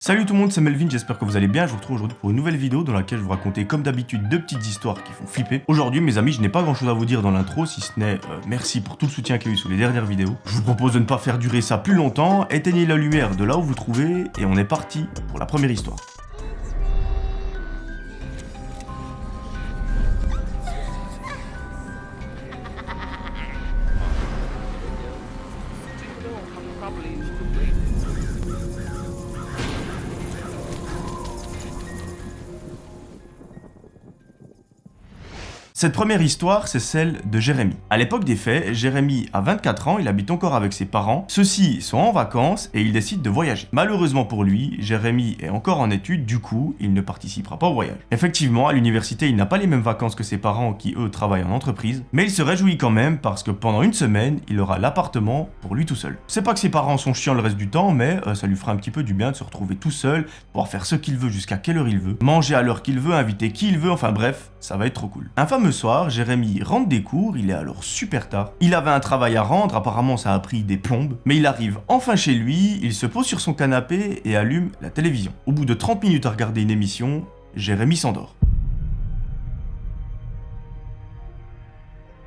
Salut tout le monde, c'est Melvin, j'espère que vous allez bien. Je vous retrouve aujourd'hui pour une nouvelle vidéo dans laquelle je vous raconter comme d'habitude deux petites histoires qui font flipper. Aujourd'hui mes amis, je n'ai pas grand chose à vous dire dans l'intro, si ce n'est merci pour tout le soutien qu'il y a eu sur les dernières vidéos. Je vous propose de ne pas faire durer ça plus longtemps, éteignez la lumière de là où vous trouvez et on est parti pour la première histoire. Cette première histoire, c'est celle de Jérémy. À l'époque des faits, Jérémy a 24 ans, il habite encore avec ses parents. Ceux-ci sont en vacances et il décide de voyager. Malheureusement pour lui, Jérémy est encore en études, du coup, il ne participera pas au voyage. Effectivement, à l'université, il n'a pas les mêmes vacances que ses parents qui, eux, travaillent en entreprise, mais il se réjouit quand même parce que pendant une semaine, il aura l'appartement pour lui tout seul. C'est pas que ses parents sont chiants le reste du temps, mais ça lui fera un petit peu du bien de se retrouver tout seul, pouvoir faire ce qu'il veut jusqu'à quelle heure il veut, manger à l'heure qu'il veut, inviter qui il veut, enfin bref, ça va être trop cool. Un fameux soir, Jérémy rentre des cours, il est alors super tard. Il avait un travail à rendre, apparemment ça a pris des plombes, mais il arrive enfin chez lui, il se pose sur son canapé et allume la télévision. Au bout de 30 minutes à regarder une émission, Jérémy s'endort.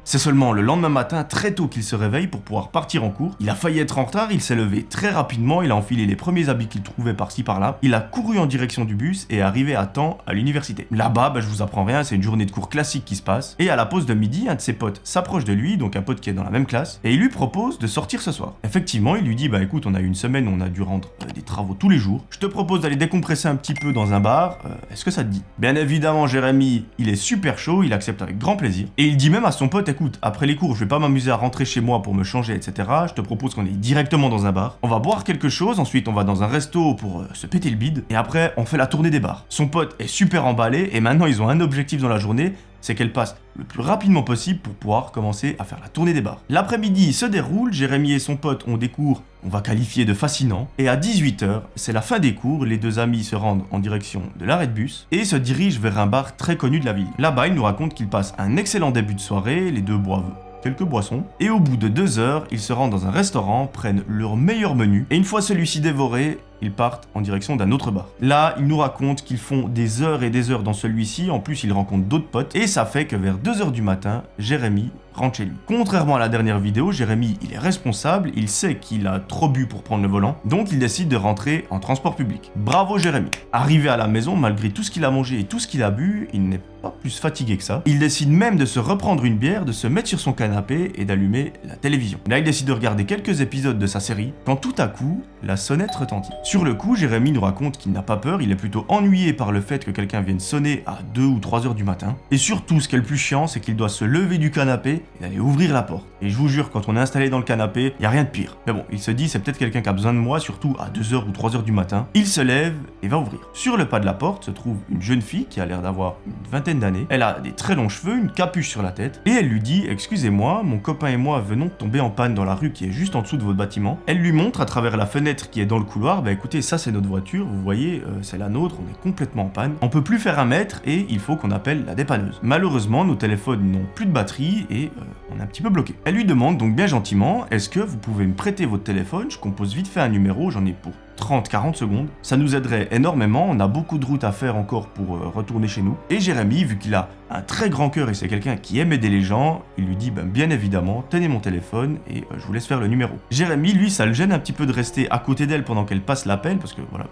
C'est seulement le lendemain matin, très tôt, qu'il se réveille pour pouvoir partir en cours. Il a failli être en retard, il s'est levé très rapidement, il a enfilé les premiers habits qu'il trouvait par-ci par-là. Il a couru en direction du bus et est arrivé à temps à l'université. Là-bas, je vous apprends rien, c'est une journée de cours classique qui se passe. Et à la pause de midi, un de ses potes s'approche de lui, donc un pote qui est dans la même classe, et il lui propose de sortir ce soir. Effectivement, il lui dit, écoute, on a eu une semaine, on a dû rendre des travaux tous les jours. Je te propose d'aller décompresser un petit peu dans un bar, est-ce que ça te dit? Bien évidemment, Jérémy, il est super chaud, il accepte avec grand plaisir. Et il dit même à son pote, écoute, après les cours, je vais pas m'amuser à rentrer chez moi pour me changer, etc. Je te propose qu'on aille directement dans un bar. On va boire quelque chose, ensuite on va dans un resto pour se péter le bide, et après on fait la tournée des bars. Son pote est super emballé, et maintenant ils ont un objectif dans la journée, c'est qu'elle passe le plus rapidement possible pour pouvoir commencer à faire la tournée des bars. L'après-midi se déroule, Jérémy et son pote ont des cours, on va qualifier de fascinants, et à 18h, c'est la fin des cours, les deux amis se rendent en direction de l'arrêt de bus et se dirigent vers un bar très connu de la ville. Là-bas, ils nous racontent qu'ils passent un excellent début de soirée, les deux boivent quelques boissons, et au bout de 2 heures, ils se rendent dans un restaurant, prennent leur meilleur menu, et une fois celui-ci dévoré, ils partent en direction d'un autre bar. Là, ils nous racontent qu'ils font des heures et des heures dans celui-ci, en plus ils rencontrent d'autres potes, et ça fait que vers 2h du matin, Jérémy rentre chez lui. Contrairement à la dernière vidéo, Jérémy, il est responsable, il sait qu'il a trop bu pour prendre le volant, donc il décide de rentrer en transport public. Bravo Jérémy. Arrivé à la maison, malgré tout ce qu'il a mangé et tout ce qu'il a bu, il n'est pas plus fatigué que ça. Il décide même de se reprendre une bière, de se mettre sur son canapé et d'allumer la télévision. Là, il décide de regarder quelques épisodes de sa série, quand tout à coup, la sonnette retentit. Sur le coup, Jérémy nous raconte qu'il n'a pas peur, il est plutôt ennuyé par le fait que quelqu'un vienne sonner à 2 ou 3 heures du matin. Et surtout, ce qui est le plus chiant, c'est qu'il doit se lever du canapé et aller ouvrir la porte. Et je vous jure, quand on est installé dans le canapé, y a rien de pire. Mais bon, il se dit, c'est peut-être quelqu'un qui a besoin de moi, surtout à 2 heures ou 3 heures du matin. Il se lève et va ouvrir. Sur le pas de la porte se trouve une jeune fille qui a l'air d'avoir une vingtaine d'années. Elle a des très longs cheveux, une capuche sur la tête, et elle lui dit, excusez-moi, mon copain et moi venons de tomber en panne dans la rue qui est juste en dessous de votre bâtiment. Elle lui montre à travers la fenêtre qui est dans le couloir, écoutez, ça c'est notre voiture, vous voyez, c'est la nôtre, on est complètement en panne. On peut plus faire 1 mètre et il faut qu'on appelle la dépanneuse. Malheureusement, nos téléphones n'ont plus de batterie et on est un petit peu bloqué. Elle lui demande donc bien gentiment, est-ce que vous pouvez me prêter votre téléphone? Je compose vite fait un numéro, j'en ai pour 30-40 secondes. Ça nous aiderait énormément, on a beaucoup de routes à faire encore pour retourner chez nous. Et Jérémy, vu qu'il a un très grand cœur et c'est quelqu'un qui aime aider les gens, il lui dit bien évidemment, tenez mon téléphone et je vous laisse faire le numéro. Jérémy, lui, ça le gêne un petit peu de rester à côté d'elle pendant qu'elle passe l'appel, parce que voilà,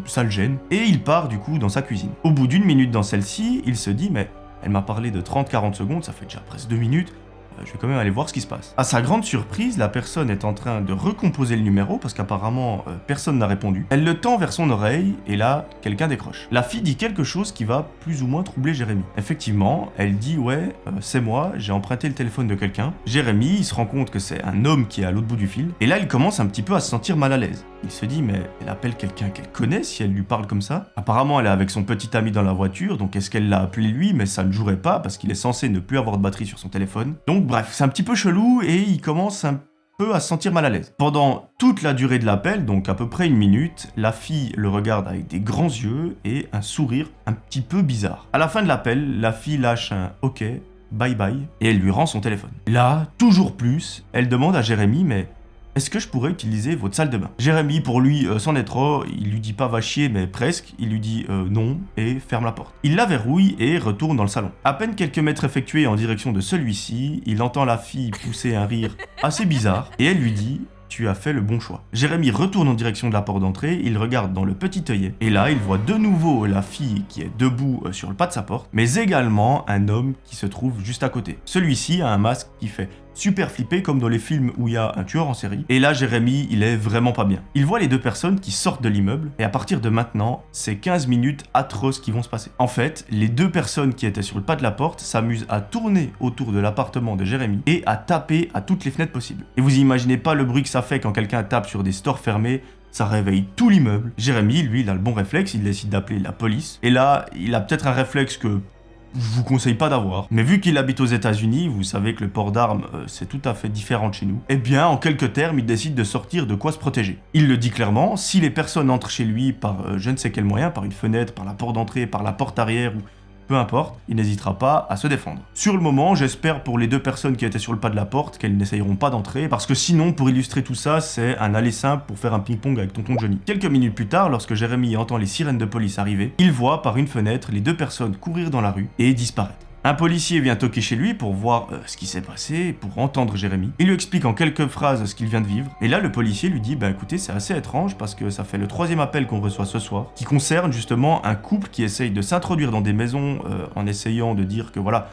ça le gêne. Et il part du coup dans sa cuisine. Au bout d'1 minute dans celle-ci, il se dit, mais elle m'a parlé de 30-40 secondes, ça fait déjà presque 2 minutes. Je vais quand même aller voir ce qui se passe. À sa grande surprise, la personne est en train de recomposer le numéro parce qu'apparemment personne n'a répondu. Elle le tend vers son oreille et là, quelqu'un décroche. La fille dit quelque chose qui va plus ou moins troubler Jérémy. Effectivement, elle dit ouais, c'est moi, j'ai emprunté le téléphone de quelqu'un. Jérémy, il se rend compte que c'est un homme qui est à l'autre bout du fil. Et là, il commence un petit peu à se sentir mal à l'aise. Il se dit mais elle appelle quelqu'un qu'elle connaît si elle lui parle comme ça. Apparemment, elle est avec son petit ami dans la voiture, donc est-ce qu'elle l'a appelé lui? Mais ça ne jouerait pas parce qu'il est censé ne plus avoir de batterie sur son téléphone. Donc bref, c'est un petit peu chelou et il commence un peu à se sentir mal à l'aise. Pendant toute la durée de l'appel, donc à peu près 1 minute, la fille le regarde avec des grands yeux et un sourire un petit peu bizarre. À la fin de l'appel, la fille lâche un « ok ». Bye bye, et elle lui rend son téléphone. Là, toujours plus, elle demande à Jérémy, mais est-ce que je pourrais utiliser votre salle de bain? Jérémy, pour lui, c'en est trop, il lui dit pas va chier, mais presque, il lui dit non et ferme la porte. Il la verrouille et retourne dans le salon. À peine quelques mètres effectués en direction de celui-ci, il entend la fille pousser un rire assez bizarre et elle lui dit: tu as fait le bon choix. Jérémy retourne en direction de la porte d'entrée, il regarde dans le petit œillet, et là, il voit de nouveau la fille qui est debout sur le pas de sa porte, mais également un homme qui se trouve juste à côté. Celui-ci a un masque qui fait super flipper comme dans les films où il y a un tueur en série. Et là, Jérémy, il est vraiment pas bien. Il voit les deux personnes qui sortent de l'immeuble, et à partir de maintenant, c'est 15 minutes atroces qui vont se passer. En fait, les deux personnes qui étaient sur le pas de la porte s'amusent à tourner autour de l'appartement de Jérémy et à taper à toutes les fenêtres possibles. Et vous imaginez pas le bruit que ça fait quand quelqu'un tape sur des stores fermés. Ça réveille tout l'immeuble. Jérémy, lui, il a le bon réflexe, il décide d'appeler la police. Et là, il a peut-être un réflexe que je vous conseille pas d'avoir. Mais vu qu'il habite aux États-Unis, vous savez que le port d'armes, c'est tout à fait différent de chez nous. Eh bien, en quelques termes, il décide de sortir de quoi se protéger. Il le dit clairement, si les personnes entrent chez lui par je ne sais quel moyen, par une fenêtre, par la porte d'entrée, par la porte arrière ou peu importe, il n'hésitera pas à se défendre. Sur le moment, j'espère pour les deux personnes qui étaient sur le pas de la porte qu'elles n'essayeront pas d'entrer, parce que sinon, pour illustrer tout ça, c'est un aller simple pour faire un ping-pong avec tonton Johnny. Quelques minutes plus tard, lorsque Jérémy entend les sirènes de police arriver, il voit par une fenêtre les deux personnes courir dans la rue et disparaître. Un policier vient toquer chez lui pour voir ce qui s'est passé, pour entendre Jérémy. Il lui explique en quelques phrases ce qu'il vient de vivre. Et là, le policier lui dit, bah écoutez, c'est assez étrange parce que ça fait le 3e appel qu'on reçoit ce soir, qui concerne justement un couple qui essaye de s'introduire dans des maisons en essayant de dire que voilà,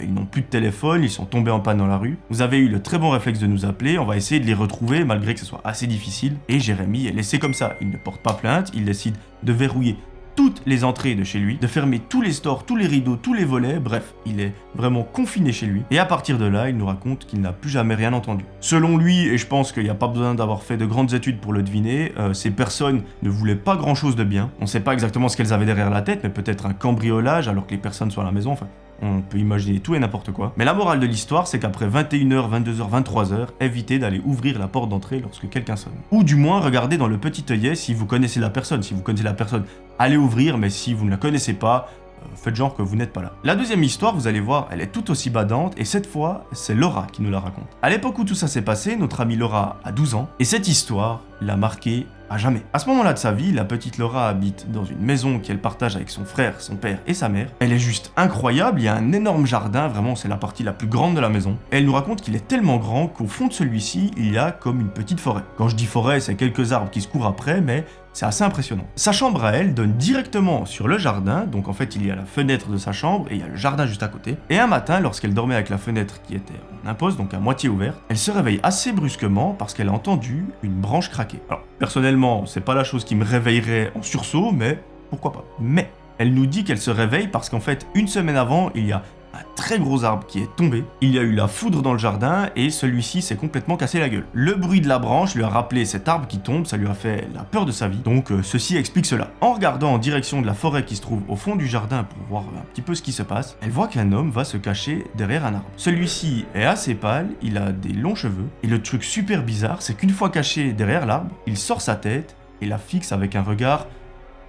ils n'ont plus de téléphone, ils sont tombés en panne dans la rue. Vous avez eu le très bon réflexe de nous appeler, on va essayer de les retrouver malgré que ce soit assez difficile. Et Jérémy est laissé comme ça. Il ne porte pas plainte, il décide de verrouiller toutes les entrées de chez lui, de fermer tous les stores, tous les rideaux, tous les volets, bref, il est vraiment confiné chez lui. Et à partir de là, il nous raconte qu'il n'a plus jamais rien entendu. Selon lui, et je pense qu'il n'y a pas besoin d'avoir fait de grandes études pour le deviner, ces personnes ne voulaient pas grand chose de bien. On ne sait pas exactement ce qu'elles avaient derrière la tête, mais peut-être un cambriolage alors que les personnes sont à la maison, enfin... On peut imaginer tout et n'importe quoi. Mais la morale de l'histoire, c'est qu'après 21h, 22h, 23h, évitez d'aller ouvrir la porte d'entrée lorsque quelqu'un sonne. Ou du moins, regardez dans le petit œillet si vous connaissez la personne. Si vous connaissez la personne, allez ouvrir, mais si vous ne la connaissez pas, faites genre que vous n'êtes pas là. La deuxième histoire, vous allez voir, elle est tout aussi badante, et cette fois, c'est Laura qui nous la raconte. À l'époque où tout ça s'est passé, notre amie Laura a 12 ans, et cette histoire l'a marquée à jamais. À ce moment-là de sa vie, la petite Laura habite dans une maison qu'elle partage avec son frère, son père et sa mère. Elle est juste incroyable, il y a un énorme jardin, vraiment c'est la partie la plus grande de la maison. Et elle nous raconte qu'il est tellement grand qu'au fond de celui-ci, il y a comme une petite forêt. Quand je dis forêt, c'est quelques arbres qui se courent après, mais c'est assez impressionnant. Sa chambre à elle donne directement sur le jardin, donc en fait il y a la fenêtre de sa chambre et il y a le jardin juste à côté. Et un matin, lorsqu'elle dormait avec la fenêtre qui était en imposte, donc à moitié ouverte, elle se réveille assez brusquement parce qu'elle a entendu une branche craquer. Alors personnellement, c'est pas la chose qui me réveillerait en sursaut, mais pourquoi pas. Mais elle nous dit qu'elle se réveille parce qu'en fait, une semaine avant, il y a un très gros arbre qui est tombé, il y a eu la foudre dans le jardin et celui-ci s'est complètement cassé la gueule. Le bruit de la branche lui a rappelé cet arbre qui tombe, ça lui a fait la peur de sa vie, donc ceci explique cela. En regardant en direction de la forêt qui se trouve au fond du jardin pour voir un petit peu ce qui se passe, elle voit qu'un homme va se cacher derrière un arbre. Celui-ci est assez pâle, il a des longs cheveux, et le truc super bizarre, c'est qu'une fois caché derrière l'arbre, il sort sa tête et la fixe avec un regard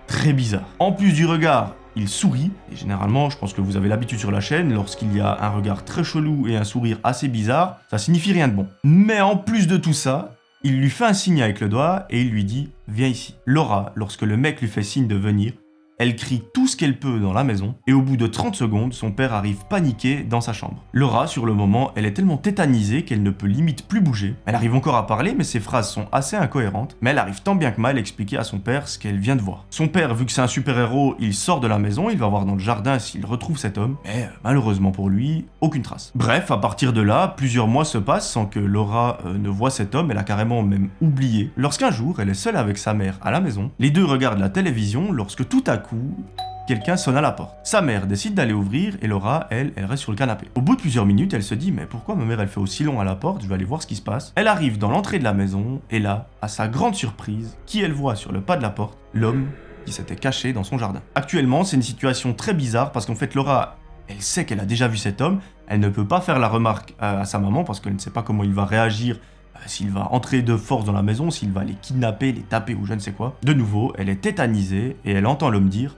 très bizarre. En plus du regard, il sourit, et généralement, je pense que vous avez l'habitude sur la chaîne, lorsqu'il y a un regard très chelou et un sourire assez bizarre, ça signifie rien de bon. Mais en plus de tout ça, il lui fait un signe avec le doigt et il lui dit « Viens ici ». Laura, lorsque le mec lui fait signe de venir, elle crie tout ce qu'elle peut dans la maison, et au bout de 30 secondes, son père arrive paniqué dans sa chambre. Laura, sur le moment, elle est tellement tétanisée qu'elle ne peut limite plus bouger. Elle arrive encore à parler, mais ses phrases sont assez incohérentes, mais elle arrive tant bien que mal à expliquer à son père ce qu'elle vient de voir. Son père, vu que c'est un super-héros, il sort de la maison, il va voir dans le jardin s'il retrouve cet homme, mais malheureusement pour lui, aucune trace. Bref, à partir de là, plusieurs mois se passent sans que Laura ne voit cet homme, elle a carrément même oublié. Lorsqu'un jour, elle est seule avec sa mère à la maison, les deux regardent la télévision lorsque tout à coup, quelqu'un sonne à la porte. Sa mère décide d'aller ouvrir et Laura, elle reste sur le canapé. Au bout de plusieurs minutes, elle se dit « Mais pourquoi ma mère elle fait aussi long à la porte? Je vais aller voir ce qui se passe. » Elle arrive dans l'entrée de la maison et là, à sa grande surprise, qui elle voit sur le pas de la porte? L'homme qui s'était caché dans son jardin. Actuellement, c'est une situation très bizarre parce qu'en fait Laura, elle sait qu'elle a déjà vu cet homme, elle ne peut pas faire la remarque à sa maman parce qu'elle ne sait pas comment il va réagir, s'il va entrer de force dans la maison, s'il va les kidnapper, les taper ou je ne sais quoi. De nouveau, elle est tétanisée et elle entend l'homme dire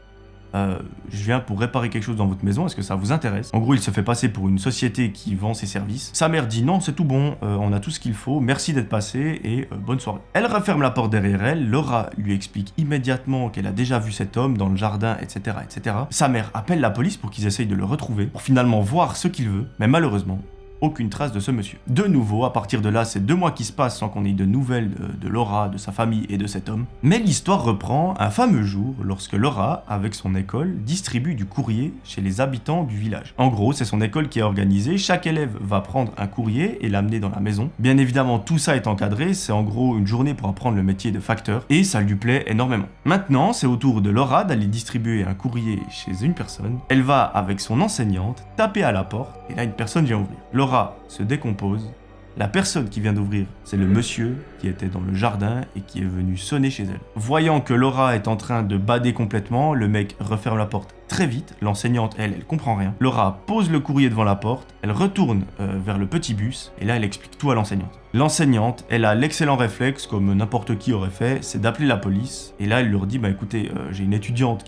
je viens pour réparer quelque chose dans votre maison, est-ce que ça vous intéresse? En gros, il se fait passer pour une société qui vend ses services. Sa mère dit non, c'est tout bon, on a tout ce qu'il faut, merci d'être passé et bonne soirée. Elle referme la porte derrière elle, Laura lui explique immédiatement qu'elle a déjà vu cet homme dans le jardin, etc., etc. Sa mère appelle la police pour qu'ils essayent de le retrouver, pour finalement voir ce qu'il veut, mais malheureusement, aucune trace de ce monsieur. De nouveau, à partir de là, c'est 2 mois qui se passent sans qu'on ait de nouvelles de Laura, de sa famille et de cet homme. Mais l'histoire reprend un fameux jour lorsque Laura, avec son école, distribue du courrier chez les habitants du village. En gros, c'est son école qui est organisée, chaque élève va prendre un courrier et l'amener dans la maison. Bien évidemment, tout ça est encadré, c'est en gros une journée pour apprendre le métier de facteur, et ça lui plaît énormément. Maintenant, c'est au tour de Laura d'aller distribuer un courrier chez une personne. Elle va, avec son enseignante, taper à la porte, et là une personne vient ouvrir. Laura se décompose. La personne qui vient d'ouvrir, c'est le monsieur qui était dans le jardin et qui est venu sonner chez elle. Voyant que Laura est en train de bader complètement, le mec referme la porte très vite. L'enseignante, elle comprend rien. Laura pose le courrier devant la porte, elle retourne vers le petit bus et là, elle explique tout à l'enseignante. L'enseignante, elle a l'excellent réflexe, comme n'importe qui aurait fait, c'est d'appeler la police. Et là, elle leur dit, bah écoutez, j'ai une élève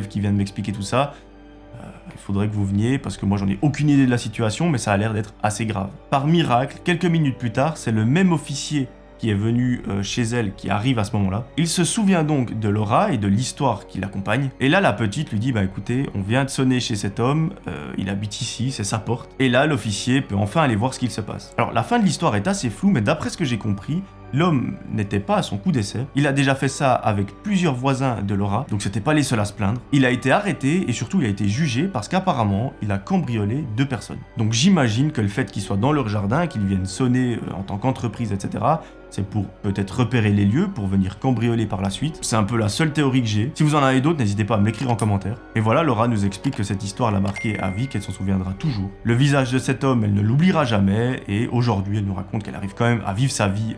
qui vient de m'expliquer tout ça. Il faudrait que vous veniez parce que moi j'en ai aucune idée de la situation, mais ça a l'air d'être assez grave. Par miracle, quelques minutes plus tard, c'est le même officier qui est venu chez elle qui arrive à ce moment-là. Il se souvient donc de Laura et de l'histoire qui l'accompagne. Et là, la petite lui dit, bah écoutez, on vient de sonner chez cet homme, il habite ici, c'est sa porte. Et là, l'officier peut enfin aller voir ce qu'il se passe. Alors, la fin de l'histoire est assez floue, mais d'après ce que j'ai compris, l'homme n'était pas à son coup d'essai. Il a déjà fait ça avec plusieurs voisins de Laura, donc c'était pas les seuls à se plaindre. Il a été arrêté et surtout il a été jugé parce qu'apparemment il a cambriolé 2 personnes. Donc j'imagine que le fait qu'il soit dans leur jardin, qu'il vienne sonner en tant qu'entreprise, etc., c'est pour peut-être repérer les lieux, pour venir cambrioler par la suite. C'est un peu la seule théorie que j'ai. Si vous en avez d'autres, n'hésitez pas à m'écrire en commentaire. Et voilà, Laura nous explique que cette histoire l'a marquée à vie, qu'elle s'en souviendra toujours. Le visage de cet homme, elle ne l'oubliera jamais, et aujourd'hui, elle nous raconte qu'elle arrive quand même à vivre sa vie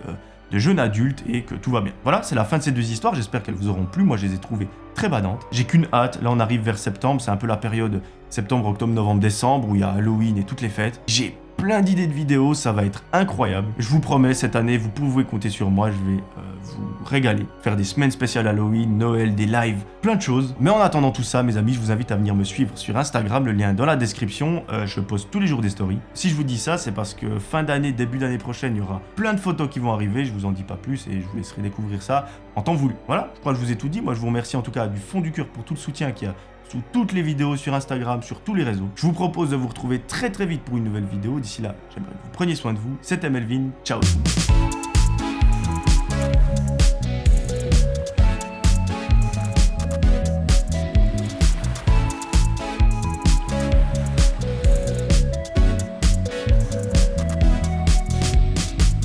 de jeune adulte et que tout va bien. Voilà, c'est la fin de ces 2 histoires, j'espère qu'elles vous auront plu, moi je les ai trouvées très badantes. J'ai qu'une hâte, là on arrive vers septembre, c'est un peu la période septembre, octobre, novembre, décembre, où il y a Halloween et toutes les fêtes. J'ai plein d'idées de vidéos, ça va être incroyable. Je vous promets, cette année, vous pouvez compter sur moi, je vais vous régaler. Faire des semaines spéciales Halloween, Noël, des lives, plein de choses. Mais en attendant tout ça, mes amis, je vous invite à venir me suivre sur Instagram, le lien est dans la description. Je poste tous les jours des stories. Si je vous dis ça, c'est parce que fin d'année, début d'année prochaine, il y aura plein de photos qui vont arriver, je vous en dis pas plus et je vous laisserai découvrir ça en temps voulu. Voilà, je crois que je vous ai tout dit. Moi, je vous remercie en tout cas du fond du cœur pour tout le soutien qu'il y a sous toutes les vidéos sur Instagram, sur tous les réseaux. Je vous propose de vous retrouver très vite pour une nouvelle vidéo. D'ici là, j'aimerais que vous preniez soin de vous. C'était Melvin, ciao tout le monde.